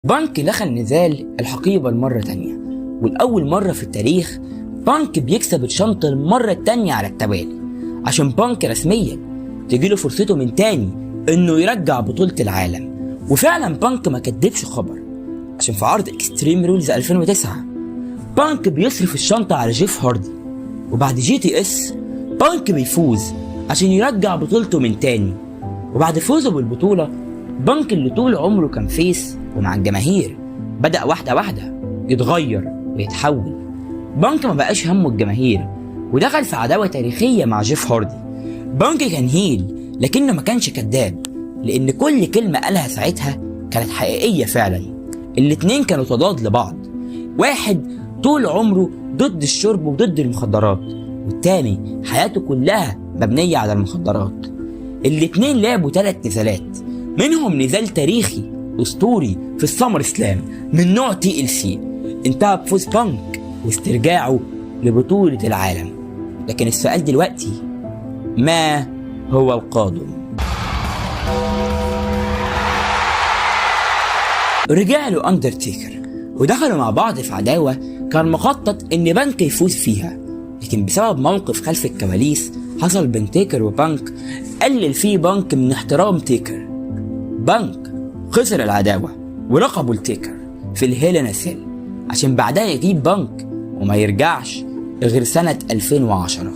بانك دخل نزال الحقيبة المرة تانية، والأول مرة في التاريخ بانك بيكسب الشنطة المرة التانية على التوالي، عشان بانك رسميا تجيله فرصته من تاني إنه يرجع بطولة العالم. وفعلا بانك ما كدبش خبر، عشان في عرض اكستريم رولز 2009 بانك بيصرف الشنطة على جيف هاردي، وبعد GTS بانك بيفوز عشان يرجع بطولته من تاني. وبعد فوزه بالبطولة بانك اللي طول عمره كان فيس ومع الجماهير بدأ واحدة واحدة يتغير ويتحول. بانك ما بقاش همه الجماهير ودخل في عداوة تاريخية مع جيف هاردي. بانك كان هيل لكنه ما كانش كذاب، لأن كل كلمة قالها ساعتها كانت حقيقية فعلا. الاتنين كانوا تضاد لبعض، واحد طول عمره ضد الشرب وضد المخدرات، والتاني حياته كلها مبنية على المخدرات. الاتنين لعبوا 3 نزالات، منهم نزال تاريخي أسطوري في السمر سلام من نوع TLC انتهى بفوز بانك واسترجاعه لبطولة العالم. لكن السؤال دلوقتي، ما هو القادم؟ رجع له أندرتيكر ودخلوا مع بعض في عداوة كان مخطط إن بانك يفوز فيها، لكن بسبب موقف خلف الكواليس حصل بين تيكر وبانك قلل فيه بانك من احترام تيكر. بانك خسر العداوة ولقبه لتيكر في الهيل إن سيل، عشان بعدها يجيب بانك وما يرجعش غير سنة 2010.